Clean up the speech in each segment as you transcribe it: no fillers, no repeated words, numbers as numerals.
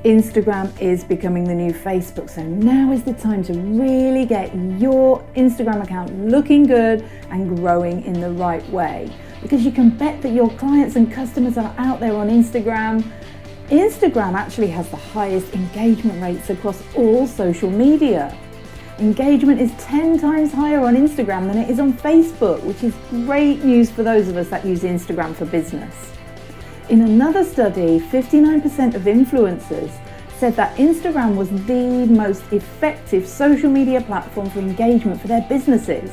Instagram is becoming the new Facebook, so now is the time to really get your Instagram account looking good and growing in the right way, because you can bet that your clients and customers are out there on Instagram. Instagram actually has the highest engagement rates across all social media. Engagement is 10 times higher on Instagram than it is on Facebook, which is great news for those of us that use Instagram for business. In another study, 59% of influencers said that Instagram was the most effective social media platform for engagement for their businesses.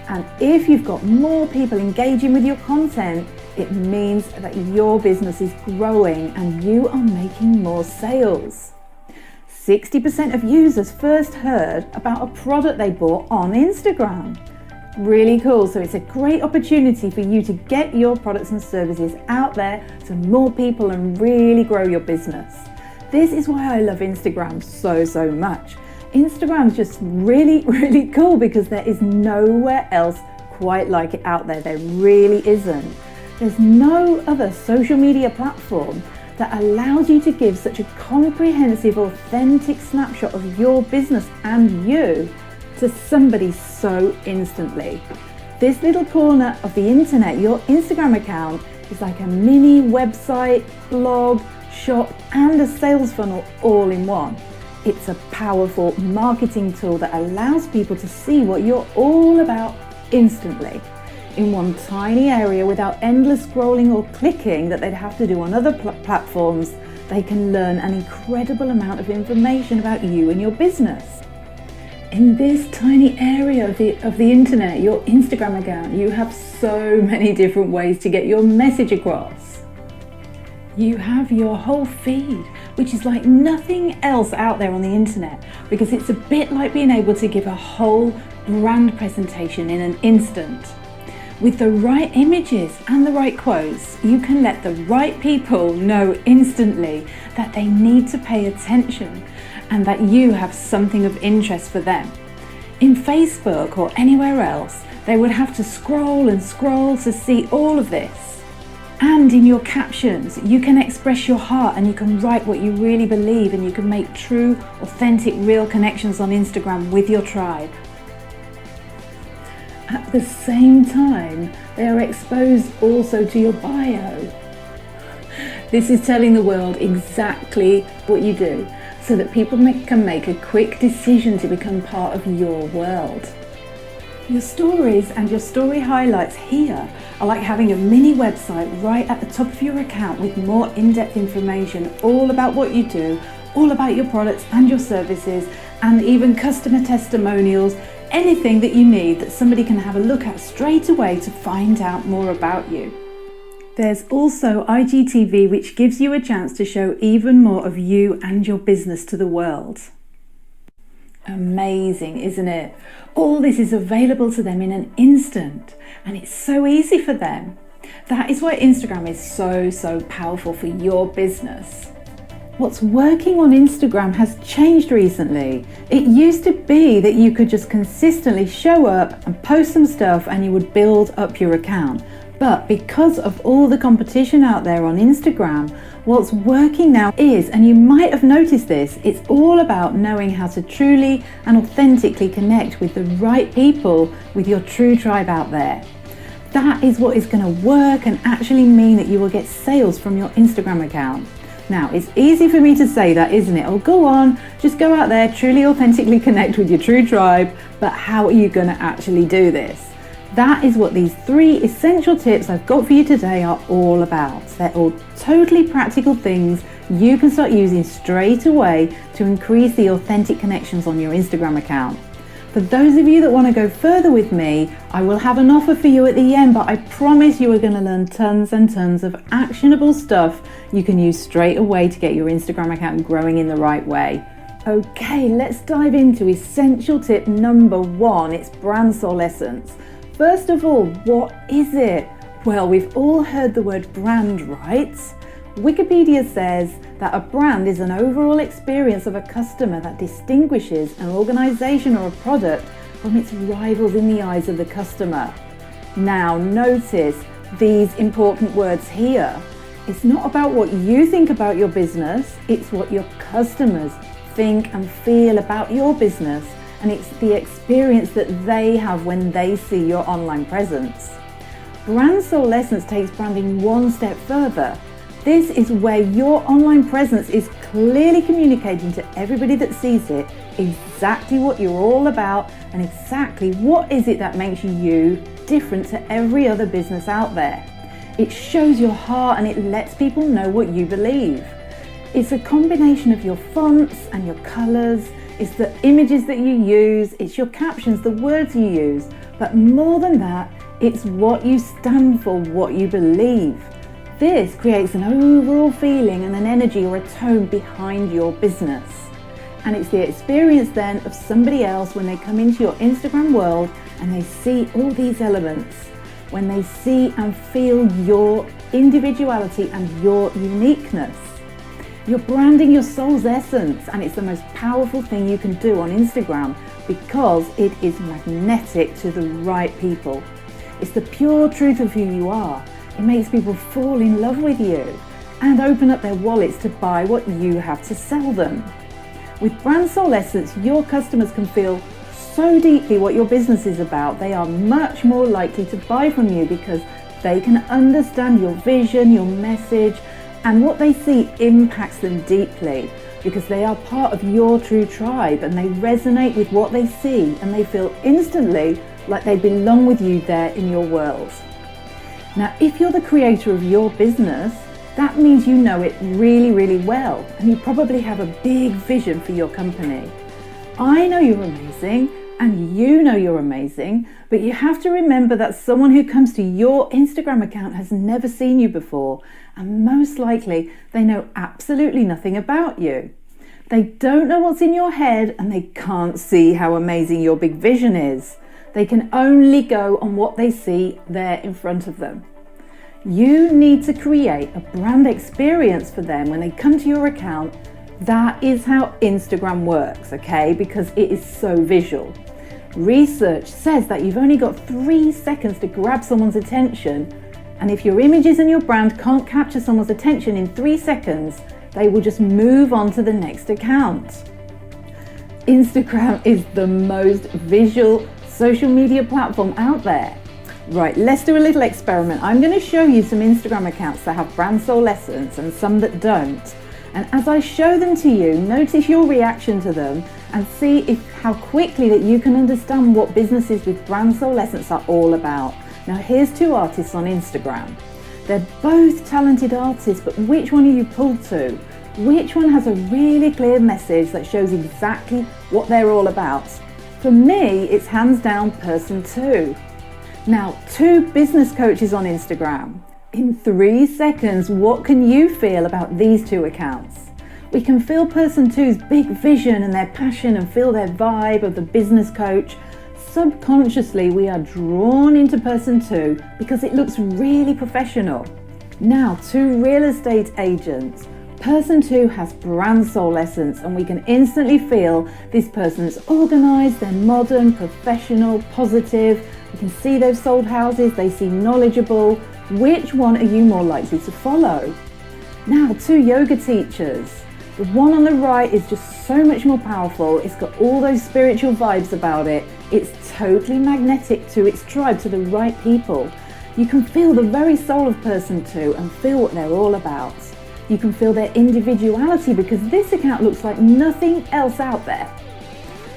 And if you've got more people engaging with your content, it means that your business is growing and you are making more sales. 60% of users first heard about a product they bought on Instagram. Really cool. So it's a great opportunity for you to get your products and services out there to more people and really grow your business. This is why I love Instagram so much. Instagram's just really cool because there is nowhere else quite like it out there. There really isn't. There's no other social media platform that allows you to give such a comprehensive, authentic snapshot of your business and you to somebody so instantly. This little corner of the internet, your Instagram account, is like a mini website, blog, shop, and a sales funnel all in one. It's a powerful marketing tool that allows people to see what you're all about instantly in one tiny area without endless scrolling or clicking that they'd have to do on other platforms. They can learn an incredible amount of information about you and your business. In this tiny area of the internet, your Instagram account, you have so many different ways to get your message across. You have your whole feed, which is like nothing else out there on the internet, because it's a bit like being able to give a whole brand presentation in an instant. With the right images and the right quotes, you can let the right people know instantly that they need to pay attention and that you have something of interest for them. In Facebook or anywhere else, they would have to scroll and scroll to see all of this. And in your captions, you can express your heart and you can write what you really believe, and you can make true, authentic, real connections on Instagram with your tribe. At the same time, they are exposed also to your bio. This is telling the world exactly what you do, so that people can make a quick decision to become part of your world. Your stories and your story highlights here are like having a mini website right at the top of your account with more in-depth information all about what you do, all about your products and your services, and even customer testimonials, anything that you need that somebody can have a look at straight away to find out more about you. There's also IGTV, which gives you a chance to show even more of you and your business to the world. Amazing, isn't it? All this is available to them in an instant, and it's so easy for them. That is why Instagram is so powerful for your business. What's working on Instagram has changed recently. It used to be that you could just consistently show up and post some stuff and you would build up your account. But because of all the competition out there on Instagram, what's working now is, and you might have noticed this, it's all about knowing how to truly and authentically connect with the right people, with your true tribe out there. That is what is going to work and actually mean that you will get sales from your Instagram account. Now, it's easy for me to say that, isn't it? Oh, go on, just go out there, truly authentically connect with your true tribe. But how are you going to actually do this? That is what these 3 essential tips I've got for you today are all about. They're all totally practical things you can start using straight away to increase the authentic connections on your Instagram account. For those of you that want to go further with me, I will have an offer for you at the end, but I promise you are going to learn tons and tons of actionable stuff you can use straight away to get your Instagram account growing in the right way. Okay, let's dive into essential tip number 1. It's brand soul essence. First of all, what is it? Well, we've all heard the word brand, right? Wikipedia says that a brand is an overall experience of a customer that distinguishes an organization or a product from its rivals in the eyes of the customer. Now, notice these important words here. It's not about what you think about your business, it's what your customers think and feel about your business, and it's the experience that they have when they see your online presence. Brand Soul Essence takes branding one step further. This is where your online presence is clearly communicating to everybody that sees it exactly what you're all about and exactly what is it that makes you different to every other business out there. It shows your heart and it lets people know what you believe. It's a combination of your fonts and your colours, it's the images that you use, it's your captions, the words you use, but more than that, it's what you stand for, what you believe. This creates an overall feeling and an energy or a tone behind your business. And it's the experience then of somebody else when they come into your Instagram world and they see all these elements, when they see and feel your individuality and your uniqueness. You're branding your soul's essence, and it's the most powerful thing you can do on Instagram because it is magnetic to the right people. It's the pure truth of who you are. It makes people fall in love with you and open up their wallets to buy what you have to sell them. With Brand Soul Essence, your customers can feel so deeply what your business is about, they are much more likely to buy from you because they can understand your vision, your message, and what they see impacts them deeply because they are part of your true tribe and they resonate with what they see and they feel instantly like they belong with you there in your world. Now, if you're the creator of your business, that means you know it really, really well, and you probably have a big vision for your company. I know you're amazing, and you know you're amazing, but you have to remember that someone who comes to your Instagram account has never seen you before, and most likely they know absolutely nothing about you. They don't know what's in your head, and they can't see how amazing your big vision is. They can only go on what they see there in front of them. You need to create a brand experience for them when they come to your account. That is how Instagram works, okay? Because it is so visual. Research says that you've only got 3 seconds to grab someone's attention, and if your images and your brand can't capture someone's attention in 3 seconds, they will just move on to the next account. Instagram is the most visual social media platform out there. Right, let's do a little experiment. I'm going to show you some Instagram accounts that have Brand Soul Essence and some that don't. And as I show them to you, notice your reaction to them and see how quickly that you can understand what businesses with Brand Soul Essence are all about. Now here's 2 artists on Instagram. They're both talented artists, but which one are you pulled to? Which one has a really clear message that shows exactly what they're all about? For me, it's hands down person 2. Now, 2 business coaches on Instagram. In 3 seconds, what can you feel about these 2 accounts? We can feel person 2's big vision and their passion and feel their vibe of the business coach. Subconsciously, we are drawn into person 2 because it looks really professional. Now, 2 real estate agents. Person 2 has Brand Soul Essence, and we can instantly feel this person is organized, they're modern, professional, positive. You can see they've sold houses, they seem knowledgeable. Which one are you more likely to follow? Now, 2 yoga teachers. The one on the right is just so much more powerful. It's got all those spiritual vibes about it. It's totally magnetic to its tribe, to the right people. You can feel the very soul of person 2 and feel what they're all about. You can feel their individuality because this account looks like nothing else out there.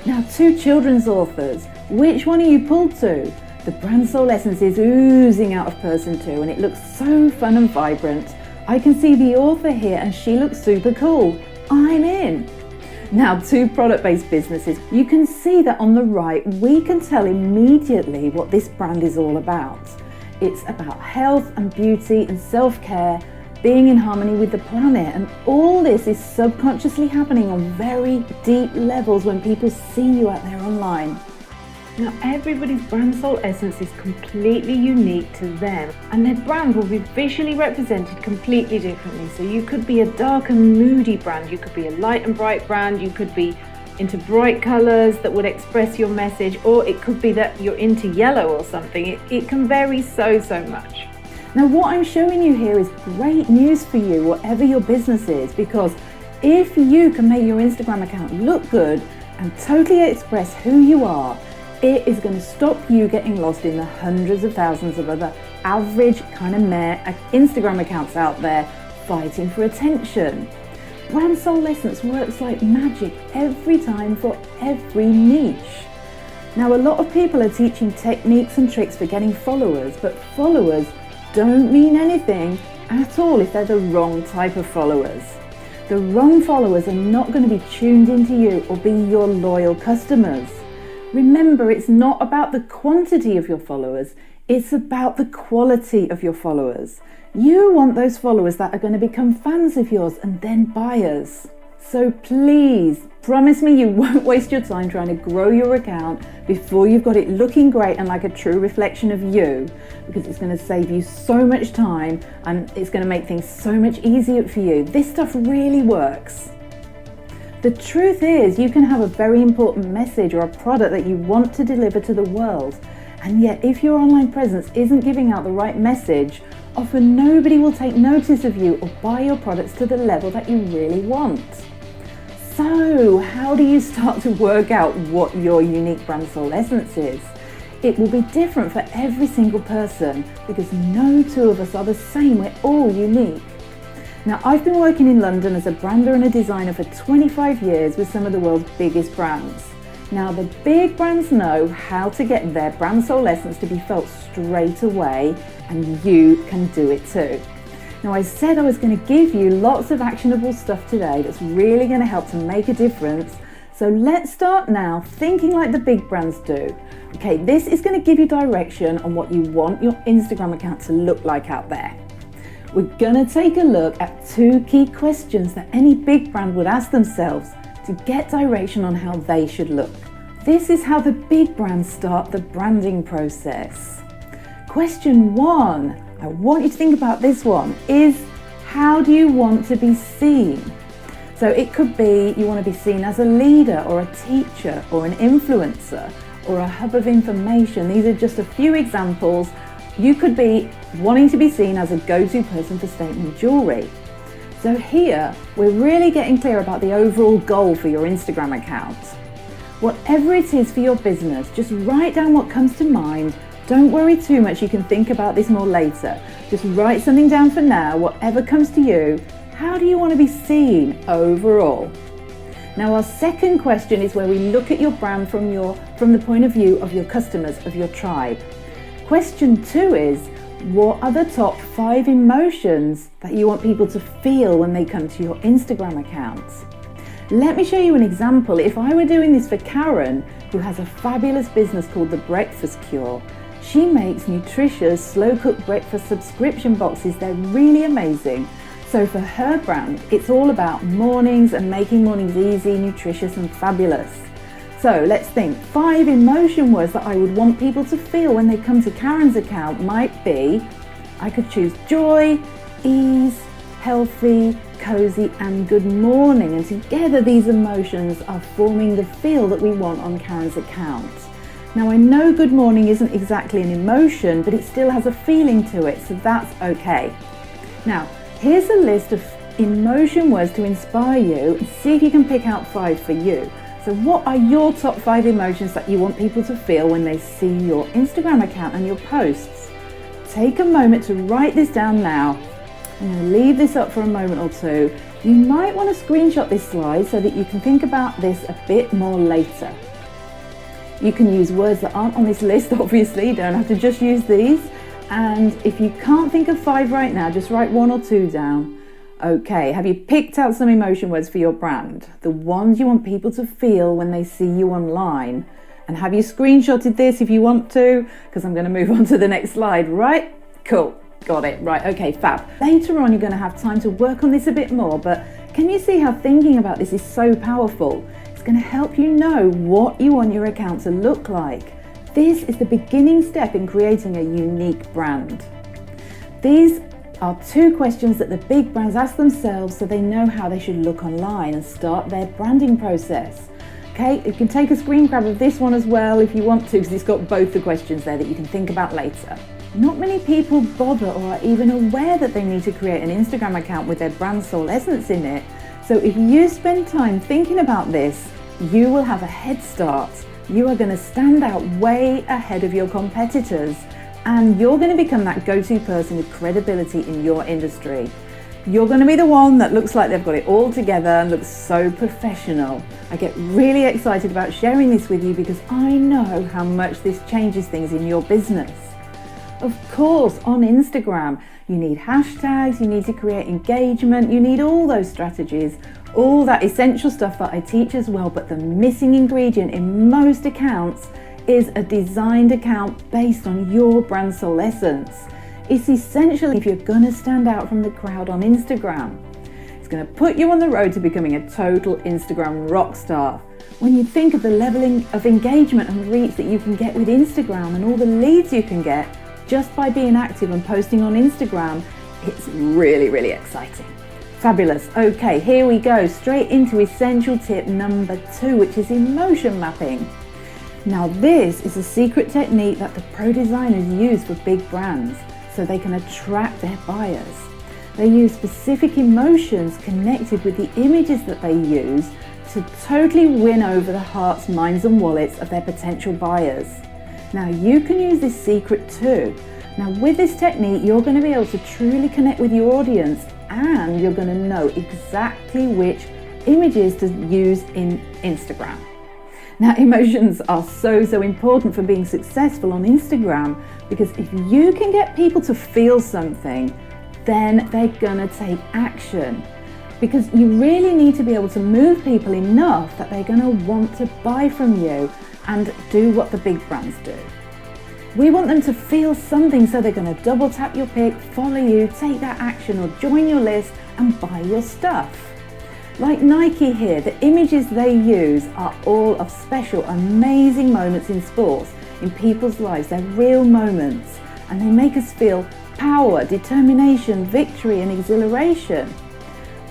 Now, 2 children's authors. Which one are you pulled to? The Brand Soul Essence is oozing out of person 2 and it looks so fun and vibrant. I can see the author here and she looks super cool. I'm in. Now, 2 product-based businesses. You can see that on the right, we can tell immediately what this brand is all about. It's about health and beauty and self-care, being in harmony with the planet, and all this is subconsciously happening on very deep levels when people see you out there online. Now, everybody's Brand Soul Essence is completely unique to them, and their brand will be visually represented completely differently. So you could be a dark and moody brand, you could be a light and bright brand, you could be into bright colors that would express your message, or it could be that you're into yellow or something. It can vary so much. Now, what I'm showing you here is great news for you, whatever your business is, because if you can make your Instagram account look good and totally express who you are, it is going to stop you getting lost in the hundreds of thousands of other average kind of meh Instagram accounts out there fighting for attention. Brand Soul Essence works like magic every time for every niche. Now, a lot of people are teaching techniques and tricks for getting followers, but followers don't mean anything at all if they're the wrong type of followers. The wrong followers are not going to be tuned into you or be your loyal customers. Remember, it's not about the quantity of your followers, it's about the quality of your followers. You want those followers that are going to become fans of yours and then buyers. So please, promise me you won't waste your time trying to grow your account before you've got it looking great and like a true reflection of you, because it's going to save you so much time and it's going to make things so much easier for you. This stuff really works. The truth is, you can have a very important message or a product that you want to deliver to the world, and yet if your online presence isn't giving out the right message, often nobody will take notice of you or buy your products to the level that you really want. So, how do you start to work out what your unique brand soul essence is? It will be different for every single person because no two of us are the same, we're all unique. Now, I've been working in London as a brander and a designer for 25 years with some of the world's biggest brands. Now, the big brands know how to get their brand soul essence to be felt straight away, and you can do it too. Now, I said I was going to give you lots of actionable stuff today that's really going to help to make a difference. So let's start now thinking like the big brands do. Okay, this is going to give you direction on what you want your Instagram account to look like out there. We're going to take a look at 2 key questions that any big brand would ask themselves to get direction on how they should look. This is how the big brands start the branding process. Question 1, I want you to think about this one, is how do you want to be seen? So it could be you want to be seen as a leader or a teacher or an influencer or a hub of information. These are just a few examples. You could be wanting to be seen as a go-to person for statement jewelry. So here, we're really getting clear about the overall goal for your Instagram account. Whatever it is for your business, just write down what comes to mind. Don't worry too much, you can think about this more later. Just write something down for now, whatever comes to you. How do you want to be seen overall? Now, our second question is where we look at your brand from the point of view of your customers, of your tribe. Question 2 is, what are the top 5 emotions that you want people to feel when they come to your Instagram account? Let me show you an example. If I were doing this for Karen, who has a fabulous business called The Breakfast Cure, she makes nutritious, slow-cooked breakfast subscription boxes. They're really amazing. So for her brand, it's all about mornings and making mornings easy, nutritious and fabulous. So let's think, 5 emotion words that I would want people to feel when they come to Karen's account might be, I could choose joy, ease, healthy, cozy and good morning. And together these emotions are forming the feel that we want on Karen's account. Now, I know good morning isn't exactly an emotion, but it still has a feeling to it, so that's okay. Now, here's a list of emotion words to inspire you and see if you can pick out 5 for you. So what are your top 5 emotions that you want people to feel when they see your Instagram account and your posts? Take a moment to write this down now. I'm going to leave this up for a moment or 2. You might want to screenshot this slide so that you can think about this a bit more later. You can use words that aren't on this list, obviously, you don't have to just use these. And if you can't think of 5 right now, just write 1 or 2 down. Okay, have you picked out some emotion words for your brand? The ones you want people to feel when they see you online. And have you screenshotted this if you want to? Because I'm going to move on to the next slide, right? Cool, got it, right, okay, fab. Later on, you're going to have time to work on this a bit more, but can you see how thinking about this is so powerful? It's going to help you know what you want your account to look like. This is the beginning step in creating a unique brand. These are 2 questions that the big brands ask themselves so they know how they should look online and start their branding process. Okay, you can take a screen grab of this one as well if you want to, because it's got both the questions there that you can think about later. Not many people bother or are even aware that they need to create an Instagram account with their brand soul essence in it. So if you spend time thinking about this, you will have a head start. You are going to stand out way ahead of your competitors, and you're going to become that go-to person with credibility in your industry. You're going to be the one that looks like they've got it all together and looks so professional. I get really excited about sharing this with you because I know how much this changes things in your business. Of course, on Instagram, you need hashtags, you need to create engagement, you need all those strategies, all that essential stuff that I teach as well, but the missing ingredient in most accounts is a designed account based on your brand soul essence. It's essential if you're going to stand out from the crowd on Instagram. It's going to put you on the road to becoming a total Instagram rock star. When you think of the leveling of engagement and reach that you can get with Instagram and all the leads you can get just by being active and posting on Instagram, it's really, really exciting. Fabulous. Okay, here we go, straight into essential tip number 2, which is emotion mapping. Now this is a secret technique that the pro designers use for big brands so they can attract their buyers. They use specific emotions connected with the images that they use to totally win over the hearts, minds and wallets of their potential buyers. Now you can use this secret too. Now with this technique, you're going to be able to truly connect with your audience, and you're going to know exactly which images to use in Instagram. Now emotions are so important for being successful on Instagram, because if you can get people to feel something, then they're gonna take action. Because you really need to be able to move people enough that they're gonna want to buy from you and do what the big brands do. We want them to feel something, so they're gonna double tap your pic, follow you, take that action or join your list and buy your stuff. Like Nike here, the images they use are all of special, amazing moments in sports, in people's lives. They're real moments, and they make us feel power, determination, victory and exhilaration.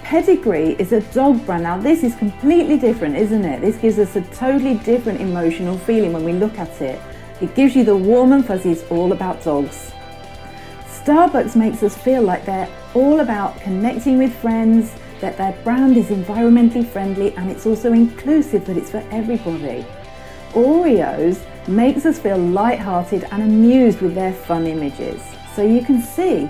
Pedigree is a dog brand. Now this is completely different, isn't it? This gives us a totally different emotional feeling when we look at it. It gives you the warm and fuzzies, all about dogs. Starbucks makes us feel like they're all about connecting with friends, that their brand is environmentally friendly and it's also inclusive, that it's for everybody. Oreos makes us feel light-hearted and amused with their fun images. So you can see,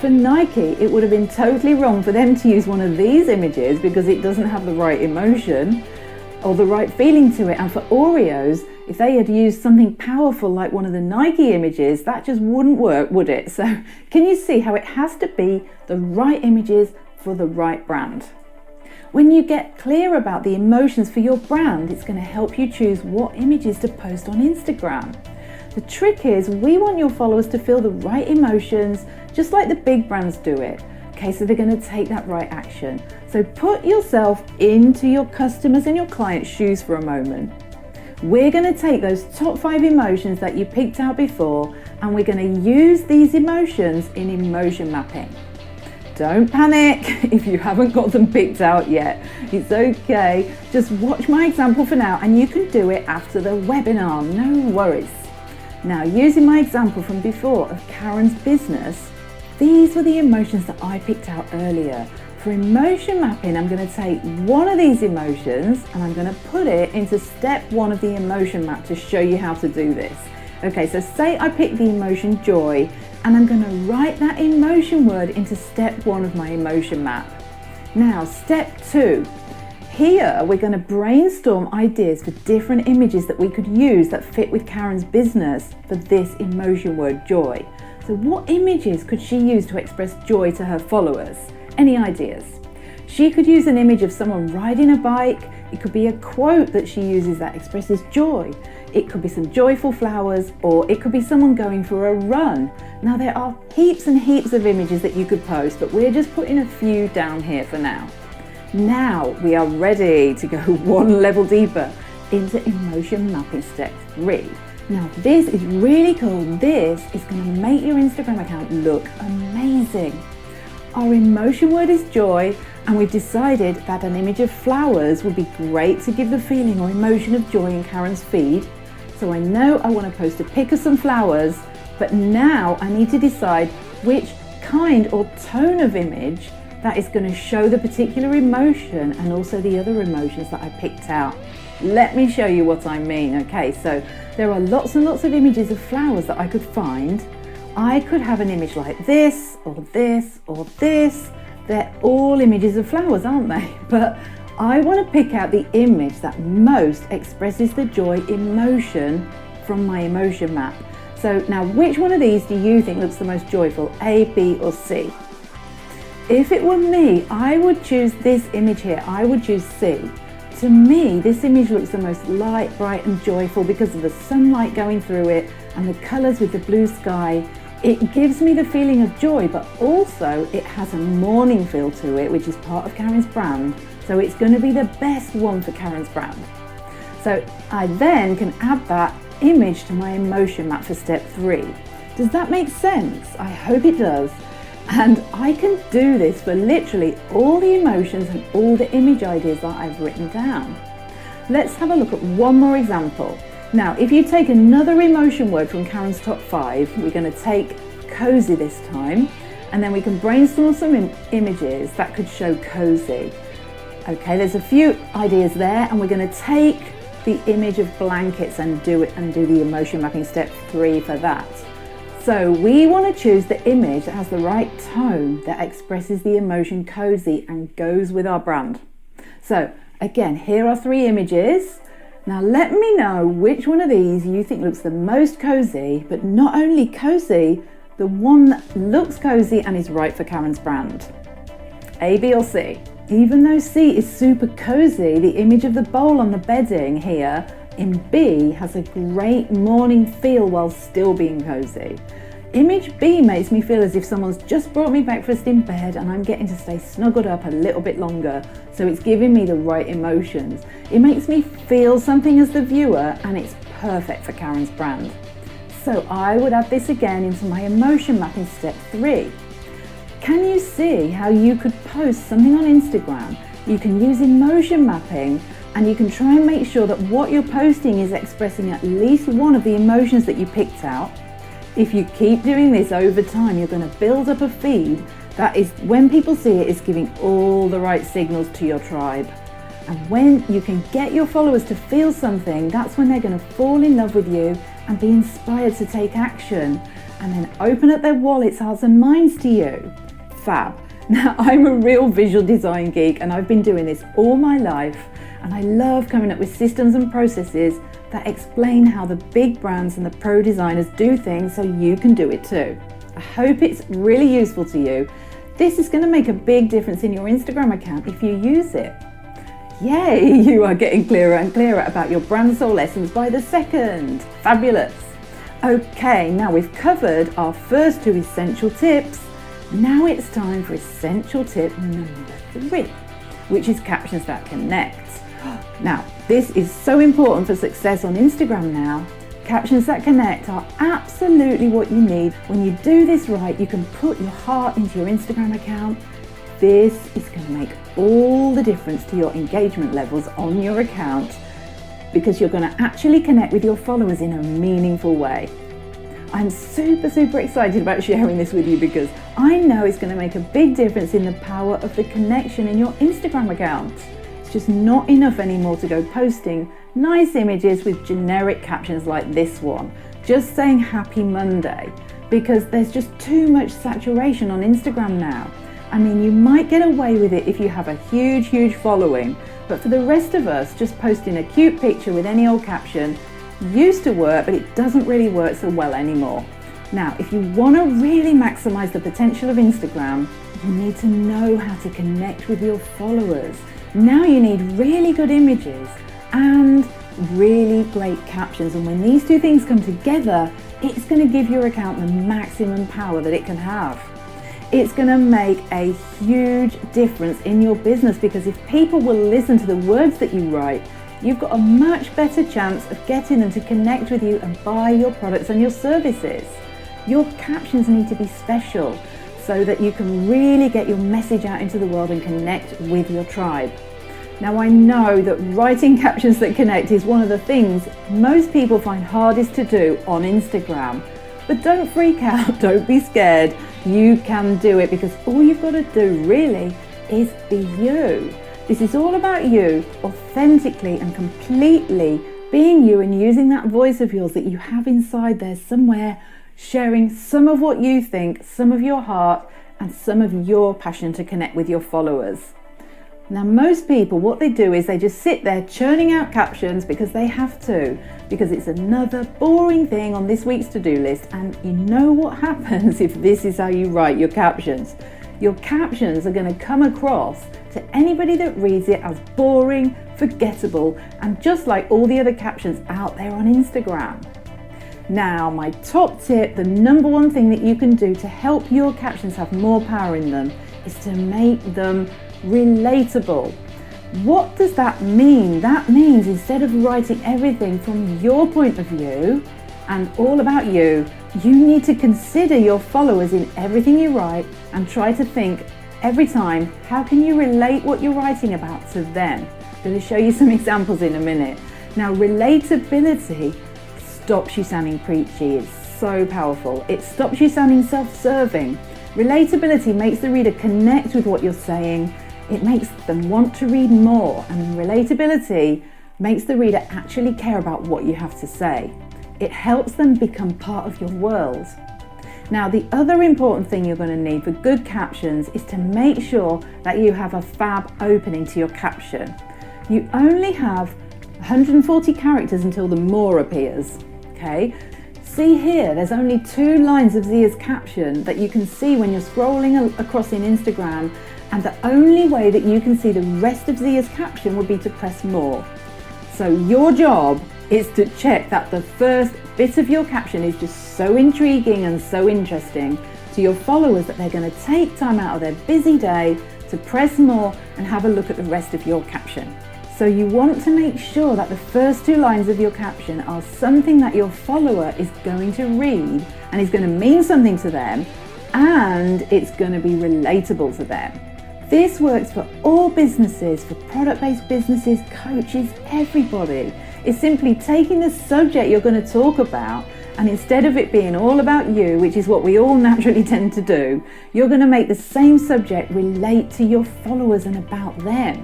for Nike, it would have been totally wrong for them to use one of these images because it doesn't have the right emotion or the right feeling to it. And for Oreos, if they had used something powerful like one of the Nike images, that just wouldn't work, would it? So can you see how it has to be the right images for the right brand? When you get clear about the emotions for your brand, it's going to help you choose what images to post on Instagram. The trick is, we want your followers to feel the right emotions, just like the big brands do it. Okay, so they're going to take that right action. So put yourself into your customers and your clients' shoes for a moment. We're going to take those top 5 emotions that you picked out before, and we're going to use these emotions in emotion mapping. Don't panic if you haven't got them picked out yet. It's okay. Just watch my example for now, and you can do it after the webinar. No worries. Now, using my example from before of Karen's business, these were the emotions that I picked out earlier. For emotion mapping, I'm going to take one of these emotions and I'm going to put it into step 1 of the emotion map to show you how to do this. Okay, so say I pick the emotion joy, and I'm going to write that emotion word into step 1 of my emotion map. Now, step 2. Here we're going to brainstorm ideas for different images that we could use that fit with Karen's business for this emotion word joy. So what images could she use to express joy to her followers? Any ideas? She could use an image of someone riding a bike. It could be a quote that she uses that expresses joy. It could be some joyful flowers, or it could be someone going for a run. Now there are heaps and heaps of images that you could post, but we're just putting a few down here for now. Now we are ready to go one level deeper into emotion mapping step 3. Now this is really cool. This is going to make your Instagram account look amazing. Our emotion word is joy, and we've decided that an image of flowers would be great to give the feeling or emotion of joy in Karen's feed. So I know I want to post a pic of some flowers, But now I need to decide which kind or tone of image that is going to show the particular emotion and also the other emotions that I picked out. Let me show you what I mean. Okay, so there are lots and lots of images of flowers that I could find. I could have an image like this, or this, or this. They're all images of flowers, aren't they? But I want to pick out the image that most expresses the joy emotion from my emotion map. So now, which one of these do you think looks the most joyful, A, B, or C? If it were me, I would choose this image here. I would choose C. To me, this image looks the most light, bright, and joyful because of the sunlight going through it and the colours with the blue sky. It gives me the feeling of joy, but also it has a morning feel to it, which is part of Karen's brand. So it's going to be the best one for Karen's brand. So I then can add that image to my emotion map for step 3. Does that make sense? I hope it does. And I can do this for literally all the emotions and all the image ideas that I've written down. Let's have a look at one more example. Now, if you take another emotion word from Karen's top 5, we're going to take cozy this time, and then we can brainstorm some images that could show cozy. Okay, there's a few ideas there, and we're going to take the image of blankets and do the emotion mapping step 3 for that. So we want to choose the image that has the right tone that expresses the emotion cozy and goes with our brand. So again, here are 3 images. Now let me know which one of these you think looks the most cozy, but not only cozy, the one that looks cozy and is right for Karen's brand. A, B, or C? Even though C is super cozy, the image of the bowl on the bedding here in B has a great morning feel while still being cozy. Image B makes me feel as if someone's just brought me breakfast in bed and I'm getting to stay snuggled up a little bit longer, so it's giving me the right emotions. It makes me feel something as the viewer, and it's perfect for Karen's brand. So I would add this again into my emotion map in step 3. Can you see how you could post something on Instagram? You can use emotion mapping, and you can try and make sure that what you're posting is expressing at least one of the emotions that you picked out. If you keep doing this over time, you're going to build up a feed that is, when people see it, is giving all the right signals to your tribe. And when you can get your followers to feel something, that's when they're going to fall in love with you and be inspired to take action, and then open up their wallets, hearts and minds to you. Fab. Now, I'm a real visual design geek, and I've been doing this all my life, and I love coming up with systems and processes that explain how the big brands and the pro designers do things so you can do it too. I hope it's really useful to you. This is going to make a big difference in your Instagram account if you use it. Yay, you are getting clearer and clearer about your brand soul lessons by the second. Fabulous. Okay, now we've covered our first 2 essential tips. Now it's time for essential tip number 3, which is captions that connect. Now, this is so important for success on Instagram now. Captions that connect are absolutely what you need. When you do this right, you can put your heart into your Instagram account. This is going to make all the difference to your engagement levels on your account, because you're going to actually connect with your followers in a meaningful way. I'm super excited about sharing this with you because I know it's going to make a big difference in the power of the connection in your Instagram account. It's just not enough anymore to go posting nice images with generic captions like this one, just saying happy Monday, because there's just too much saturation on Instagram now. I mean, you might get away with it if you have a huge following, but for the rest of us, just posting a cute picture with any old caption used to work, but it doesn't really work so well anymore. Now, if you want to really maximize the potential of Instagram, you need to know how to connect with your followers. Now you need really good images and really great captions, and when these 2 things come together, it's going to give your account the maximum power that it can have. It's going to make a huge difference in your business, because if people will listen to the words that you write, you've got a much better chance of getting them to connect with you and buy your products and your services. Your captions need to be special so that you can really get your message out into the world and connect with your tribe. Now, I know that writing captions that connect is one of the things most people find hardest to do on Instagram, But don't freak out, don't be scared. You can do it, because all you've got to do really is be you. This is all about you authentically and completely being you, and using that voice of yours that you have inside there somewhere, sharing some of what you think, some of your heart, and some of your passion to connect with your followers. Now, most people, what they do is they just sit there churning out captions because they have to, because it's another boring thing on this week's to-do list. And you know what happens if this is how you write your captions? Your captions are going to come across to anybody that reads it as boring, forgettable, and just like all the other captions out there on Instagram. Now, my top tip, the number one thing that you can do to help your captions have more power in them, is to make them relatable. What does that mean? That means instead of writing everything from your point of view and all about you, you need to consider your followers in everything you write and try to think every time, how can you relate what you're writing about to them? I'm going to show you some examples in a minute. Now, relatability stops you sounding preachy. It's so powerful. It stops you sounding self-serving. Relatability makes the reader connect with what you're saying. It makes them want to read more, and relatability makes the reader actually care about what you have to say. It helps them become part of your world. Now, the other important thing you're going to need for good captions is to make sure that you have a fab opening to your caption. You only have 140 characters until the more appears, okay? See here, there's only 2 lines of Zia's caption that you can see when you're scrolling across in Instagram, and the only way that you can see the rest of Zia's caption would be to press more. So your job is to check that the first bit of your caption is just so intriguing and so interesting to your followers that they're going to take time out of their busy day to press more and have a look at the rest of your caption. So you want to make sure that the first 2 lines of your caption are something that your follower is going to read and is going to mean something to them, and it's going to be relatable to them. This works for all businesses, for product-based businesses, coaches, everybody. It's simply taking the subject you're going to talk about, and instead of it being all about you, which is what we all naturally tend to do, you're going to make the same subject relate to your followers and about them.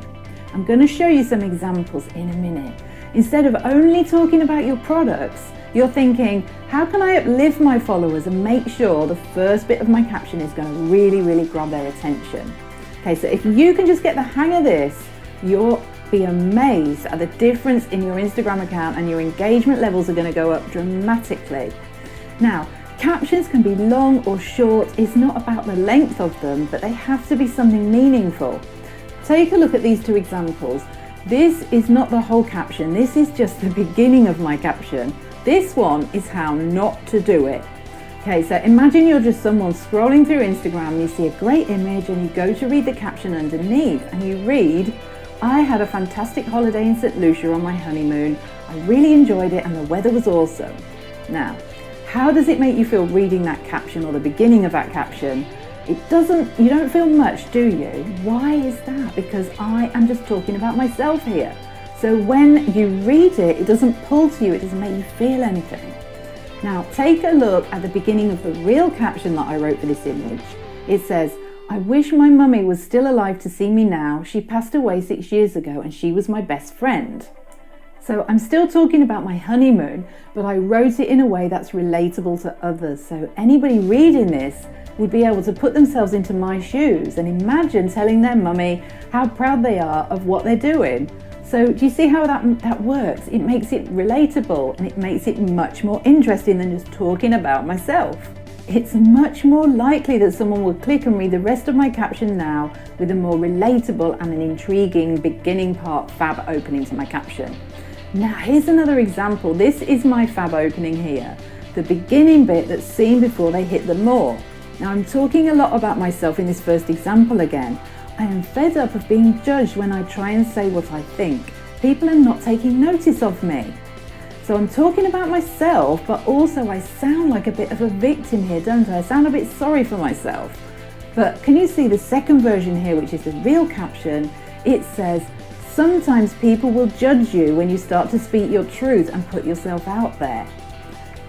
I'm going to show you some examples in a minute. Instead of only talking about your products, you're thinking, how can I uplift my followers and make sure the first bit of my caption is going to really grab their attention? Okay, so if you can just get the hang of this, you'll be amazed at the difference in your Instagram account, and your engagement levels are going to go up dramatically. Now, captions can be long or short. It's not about the length of them, but they have to be something meaningful. Take a look at these 2 examples. This is not the whole caption. This is just the beginning of my caption. This one is how not to do it. Okay, so imagine you're just someone scrolling through Instagram, you see a great image and you go to read the caption underneath, and you read, I had a fantastic holiday in St. Lucia on my honeymoon. I really enjoyed it and the weather was awesome. Now, how does it make you feel reading that caption or the beginning of that caption? You don't feel much, do you? Why is that? Because I am just talking about myself here. So when you read it, it doesn't pull to you, it doesn't make you feel anything. Now, take a look at the beginning of the real caption that I wrote for this image. It says, I wish my mummy was still alive to see me now. She passed away 6 years ago and she was my best friend. So I'm still talking about my honeymoon, but I wrote it in a way that's relatable to others. So anybody reading this would be able to put themselves into my shoes and imagine telling their mummy how proud they are of what they're doing. So do you see how that works? It makes it relatable, and it makes it much more interesting than just talking about myself. It's much more likely that someone will click and read the rest of my caption now with a more relatable and an intriguing beginning part fab opening to my caption. Now here's another example. This is my fab opening here, the beginning bit that's seen before they hit the more. Now I'm talking a lot about myself in this first example again. I am fed up of being judged when I try and say what I think. People are not taking notice of me. So I'm talking about myself, but also I sound like a bit of a victim here, don't I? I sound a bit sorry for myself. But can you see the second version here, which is the real caption? It says, sometimes people will judge you when you start to speak your truth and put yourself out there.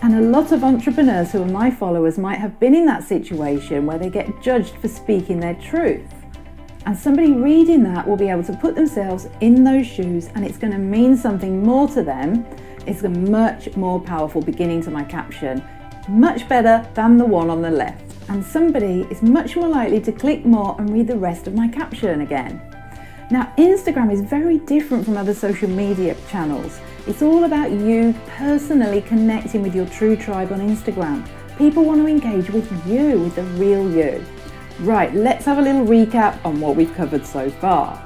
And a lot of entrepreneurs who are my followers might have been in that situation where they get judged for speaking their truth. And somebody reading that will be able to put themselves in those shoes, and it's going to mean something more to them. It's a much more powerful beginning to my caption, much better than the one on the left. And somebody is much more likely to click more and read the rest of my caption again. Now, Instagram is very different from other social media channels. It's all about you personally connecting with your true tribe on Instagram. People want to engage with you, with the real you. Right, let's have a little recap on what we've covered so far.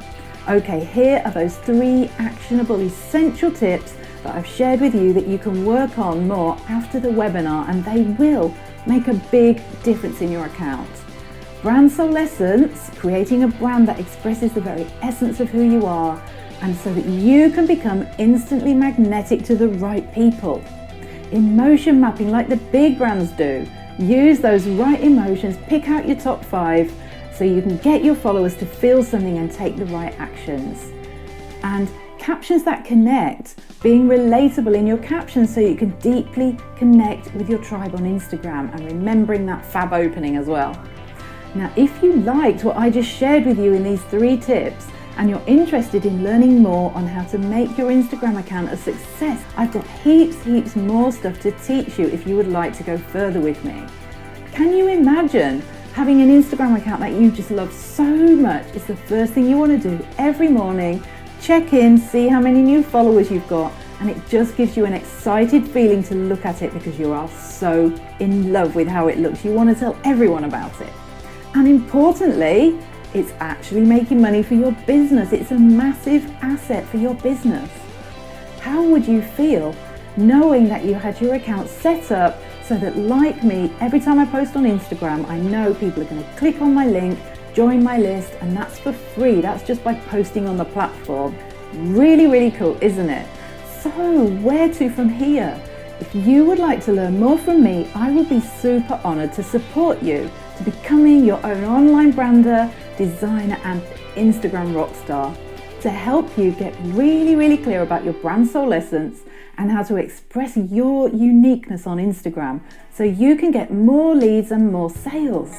Okay, here are those 3 actionable, essential tips that I've shared with you that you can work on more after the webinar, and they will make a big difference in your account. Brand soul essence, creating a brand that expresses the very essence of who you are, and so that you can become instantly magnetic to the right people. Emotion mapping, like the big brands do. Use those right emotions, pick out your top 5 so you can get your followers to feel something and take the right actions. And captions that connect, being relatable in your captions so you can deeply connect with your tribe on Instagram, and remembering that fab opening as well. Now, if you liked what I just shared with you in these 3 tips, and you're interested in learning more on how to make your Instagram account a success, I've got heaps more stuff to teach you if you would like to go further with me. Can you imagine having an Instagram account that you just love so much? It's the first thing you want to do every morning. Check in, see how many new followers you've got, and it just gives you an excited feeling to look at it because you are so in love with how it looks. You want to tell everyone about it. And importantly, it's actually making money for your business. It's a massive asset for your business. How would you feel knowing that you had your account set up so that, like me, every time I post on Instagram, I know people are going to click on my link, join my list, and that's for free. That's just by posting on the platform. Really cool, isn't it? So where to from here? If you would like to learn more from me, I will be super honored to support you to becoming your own online brander, designer, and Instagram rockstar, to help you get really clear about your brand soul essence and how to express your uniqueness on Instagram so you can get more leads and more sales.